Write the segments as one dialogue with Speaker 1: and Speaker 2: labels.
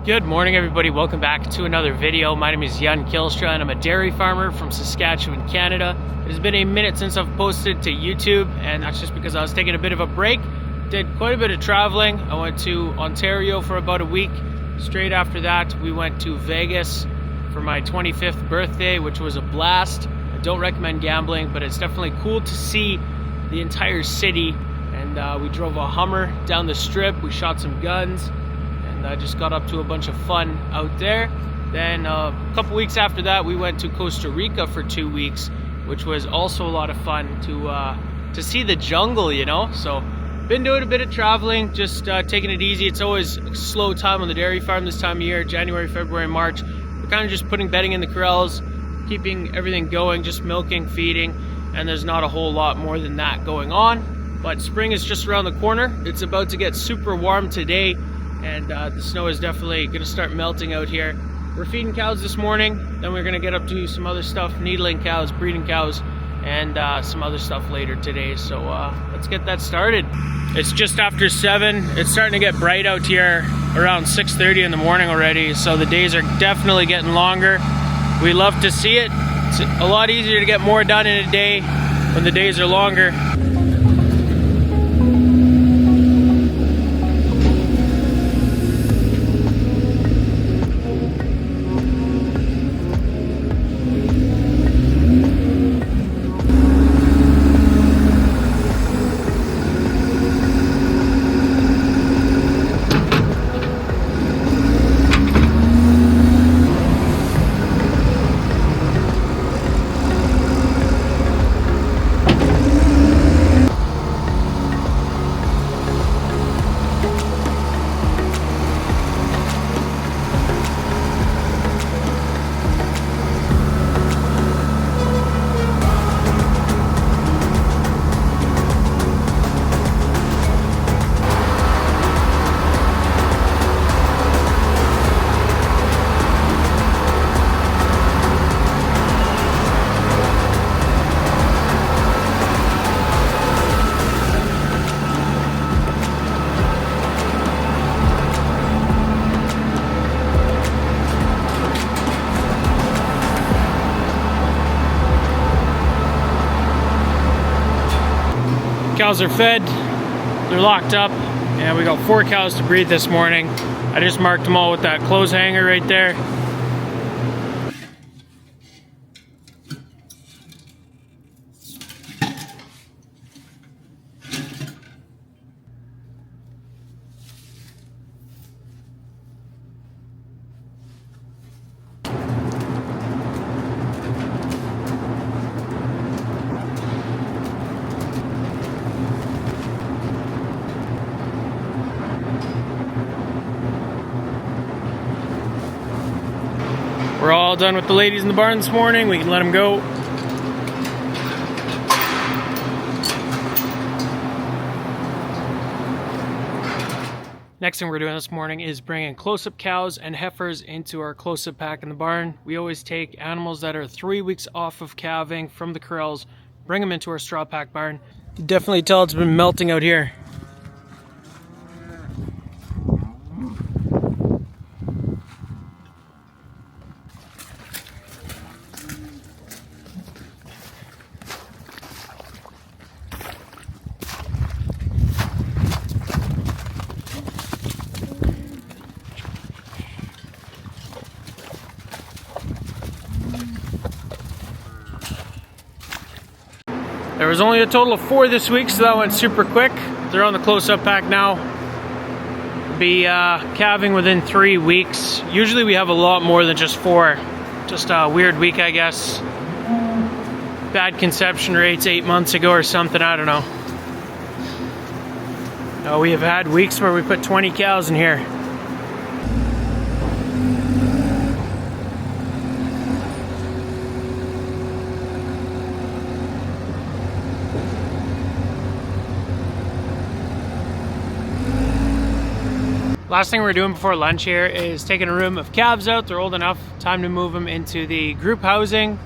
Speaker 1: Good morning, everybody. Welcome back to another video. My name is Jan Kilstra and I'm a dairy farmer from Saskatchewan, Canada. It has been a minute since I've posted to YouTube, and that's just because I was taking a bit of a break. Did quite a bit of traveling. I went to Ontario for about a week. Straight after that, we went to Vegas for my 25th birthday, which was a blast. I don't recommend gambling, but it's definitely cool to see the entire city. And we drove a Hummer down the strip. We shot some guns. I just got up to a bunch of fun out there. Then a couple weeks after that, we went to Costa Rica for 2 weeks, which was also a lot of fun to see the jungle, you know. So been doing a bit of traveling, just taking it easy. It's always a slow time on the dairy farm this time of year, January, February, March. We're kind of just putting bedding in the corrals, keeping everything going, just milking, feeding, and there's not a whole lot more than that going on. But spring is just around the corner. It's about to get super warm today. And the snow is definitely going to start melting out here. We're feeding cows this morning, then we're going to get up to some other stuff, needling cows, breeding cows, and some other stuff later today. So let's get that started. It's just after 7. It's starting to get bright out here around 6:30 in the morning already, so the days are definitely getting longer. We love to see it. It's a lot easier to get more done in a day when the days are longer. Cows are fed, they're locked up, and we got 4 cows to breed this morning. I just marked them all with that clothes hanger right there. We're all done with the ladies in the barn this morning. We can let them go. Next thing we're doing this morning is bringing close-up cows and heifers into our close-up pack in the barn. We always take animals that are 3 weeks off of calving from the corrals, bring them into our straw pack barn. You can definitely tell it's been melting out here. There was only a total of 4 this week, so that went super quick. They're on the close-up pack now. Be calving within 3 weeks. Usually we have a lot more than just 4. Just a weird week, I guess. Bad conception rates 8 months ago or something, I don't know. We have had weeks where we put 20 cows in here. Last thing we're doing before lunch here is taking a room of calves out. They're old enough, time to move them into the group housing.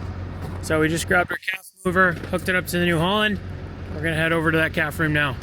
Speaker 1: So we just grabbed our calf mover, hooked it up to the New Holland. We're gonna head over to that calf room now.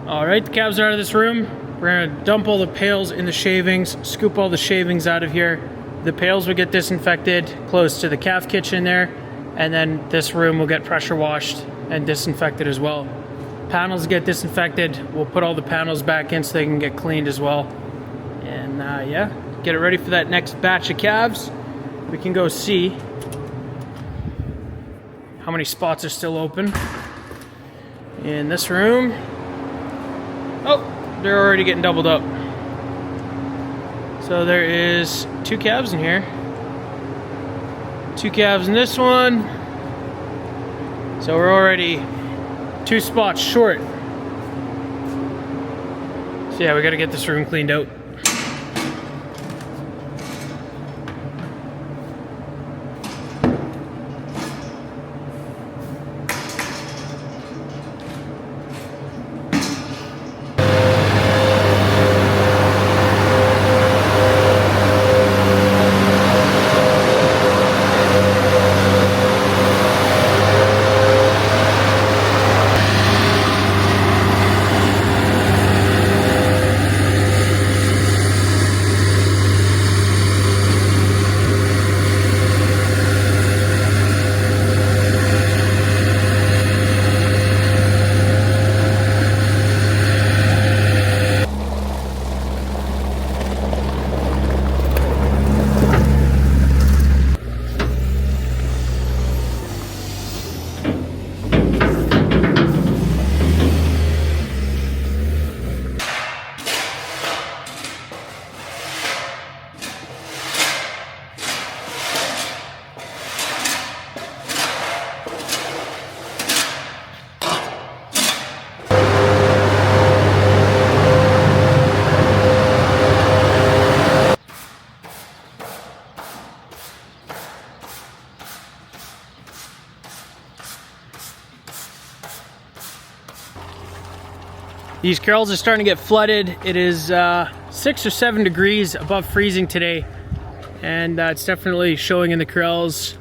Speaker 1: All right, the calves are out of this room. We're gonna dump all the pails in the shavings, scoop all the shavings out of here. The pails will get disinfected close to the calf kitchen there, and then this room will get pressure washed and disinfected as well. Panels get disinfected. We'll put all the panels back in so they can get cleaned as well. And yeah, get it ready for that next batch of calves. We can go see how many spots are still open in this room. Oh, they're already getting doubled up. So there is 2 calves in here. 2 calves in this one. So we're already 2 spots short. So yeah, we gotta get this room cleaned out. These corrals are starting to get flooded. It is 6 or 7 degrees above freezing today, and it's definitely showing in the corrals.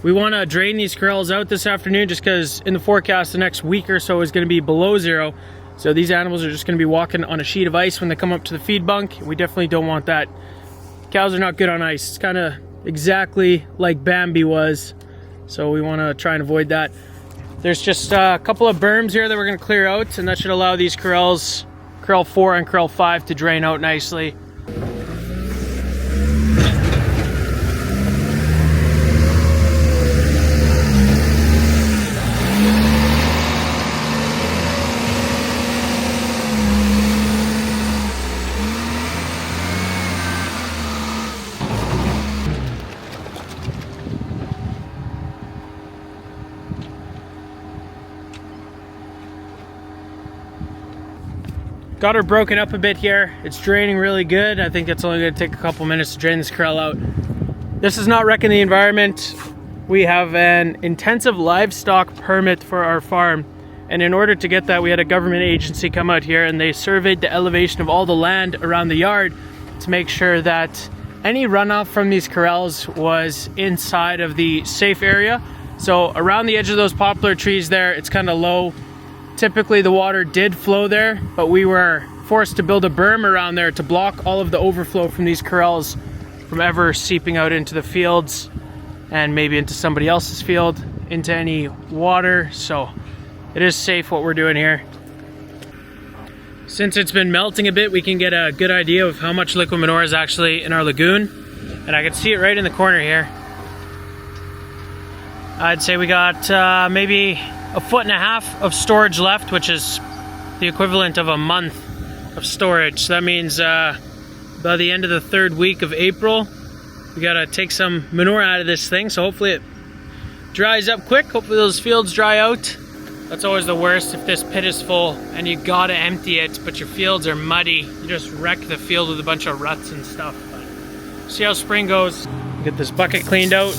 Speaker 1: We want to drain these corrals out this afternoon just because in the forecast the next week or so is going to be below 0. So these animals are just going to be walking on a sheet of ice when they come up to the feed bunk. We definitely don't want that. Cows are not good on ice. It's kind of exactly like Bambi was, so we want to try and avoid that. There's just a couple of berms here that we're going to clear out, and that should allow these corrals, corral 4 and corral 5, to drain out nicely. Got her broken up a bit here. It's draining really good. I think it's only going to take a couple minutes to drain this corral out. This is not wrecking the environment. We have an intensive livestock permit for our farm, and in order to get that, we had a government agency come out here and they surveyed the elevation of all the land around the yard to make sure that any runoff from these corrals was inside of the safe area. So around the edge of those poplar trees there, it's kind of low. Typically the water did flow there, but we were forced to build a berm around there to block all of the overflow from these corrals from ever seeping out into the fields and maybe into somebody else's field, into any water. So it is safe what we're doing here. Since it's been melting a bit, we can get a good idea of how much liquid manure is actually in our lagoon, and I can see it right in the corner here. I'd say we got maybe 1.5 feet of storage left, which is the equivalent of a month of storage. So that means by the end of the 3rd week of April, we gotta take some manure out of this thing. So hopefully it dries up quick. Hopefully those fields dry out. That's always the worst, if this pit is full and you gotta empty it, but your fields are muddy. You just wreck the field with a bunch of ruts and stuff. But see how spring goes. Get this bucket cleaned out.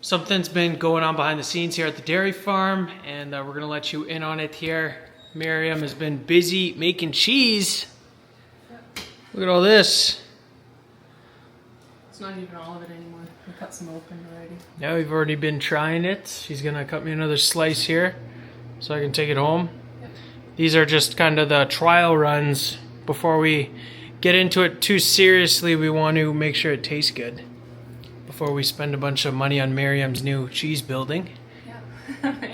Speaker 1: Something's been going on behind the scenes here at the dairy farm, and we're gonna let you in on it here. Miriam has been busy making cheese.
Speaker 2: Yep.
Speaker 1: Look at all this.
Speaker 2: It's not even all of it anymore. We cut some open already.
Speaker 1: Yeah, we've already been trying it. She's gonna cut me another slice here so I can take it home.
Speaker 2: Yep.
Speaker 1: These are just kind of the trial runs. Before we get into it too seriously, we want to make sure it tastes good before we spend a bunch of money on Miriam's new cheese building.
Speaker 2: Yeah.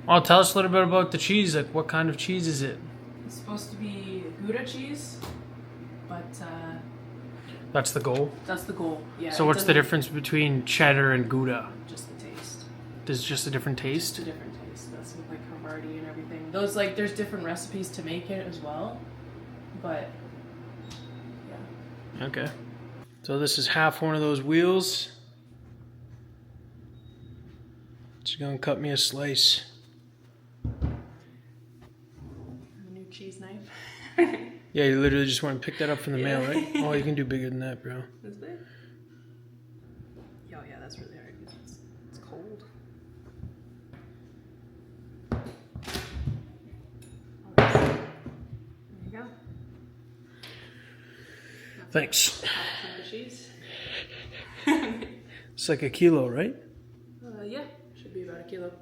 Speaker 1: Oh, tell us a little bit about the cheese. Like, what kind of cheese is it?
Speaker 2: It's supposed to be Gouda cheese, but
Speaker 1: That's the goal?
Speaker 2: that's the goal. Yeah.
Speaker 1: So what's the difference between cheddar and Gouda?
Speaker 2: Just the taste.
Speaker 1: Is it just a different taste?
Speaker 2: It's a different taste. That's with like Havarti and everything. Those like there's different recipes to make it as well, but yeah.
Speaker 1: Okay. So this is half one of those wheels. She's gonna cut me a slice.
Speaker 2: A new cheese knife.
Speaker 1: Yeah, you literally just went and picked that up from the mail, right? Oh, you can do bigger than that, bro.
Speaker 2: Is it? Oh yeah, that's really hard because it's cold. There you go.
Speaker 1: Thanks.
Speaker 2: The cheese.
Speaker 1: It's like a kilo, right?
Speaker 2: Yeah, should be about a kilo.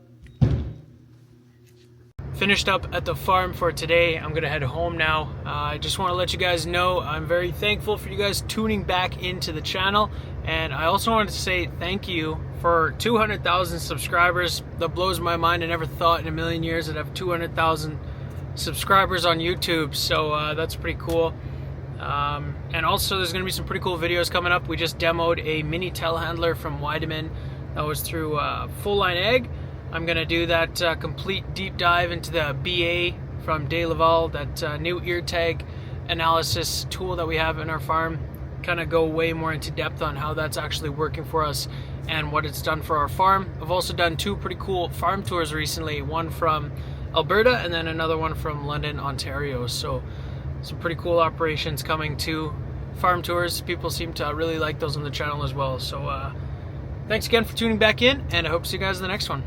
Speaker 1: Finished up at the farm for today. I'm gonna head home now. I just want to let you guys know I'm very thankful for you guys tuning back into the channel, and I also wanted to say thank you for 200,000 subscribers. That blows my mind. I never thought in a million years I'd have 200,000 subscribers on YouTube, so that's pretty cool. And also there's gonna be some pretty cool videos coming up. We just demoed a mini telehandler from Weideman that was through Full Line Ag. I'm gonna do that complete deep dive into the BA from De Laval, that new ear tag analysis tool that we have in our farm. Kind of go way more into depth on how that's actually working for us and what it's done for our farm. I've also done two pretty cool farm tours recently, one from Alberta and then another one from London, Ontario. So some pretty cool operations coming to farm tours. People seem to really like those on the channel as well. So thanks again for tuning back in, and I hope to see you guys in the next one.